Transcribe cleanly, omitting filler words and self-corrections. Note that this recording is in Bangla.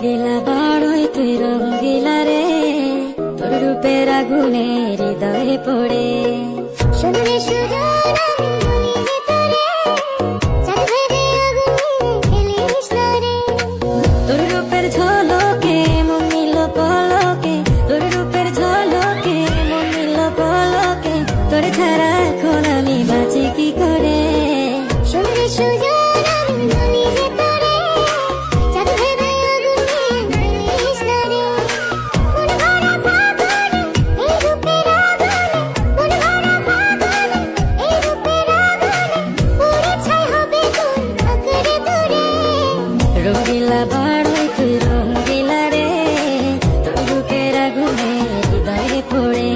রঙ্গিলা বাড়ই তুই রঙ্গিলা রে, তোর রূপের আগুনে হৃদয়ে পড়ে। শুনলে সুজন আমি বলি যে তোরে, চাঁদ ভেবে আগুনে ফেলিস না রে। তোর রূপের ঝলকে মন নিল পলকে, তোর রূপের ঝলকে মন নিল পলকে, তোর ছাড়া এখন আমি বাঁচি কি করে। শুনলে সুজন আমি বলি যে তোরে, চাঁদ ভেবে আগুনে ফেলিস না রে। মন ভরা ফাগুনে এই রূপের আগুনে, মন ভরা ফাগুনে এই রূপের আগুনে, পুড়ে ছাই হবে কোন আঁকড়ে ধরে। রঙ্গিলা বাড়ই তুই রঙ্গিলা রে, তোর রূপের আগুনে হৃদয়ে পড়ে।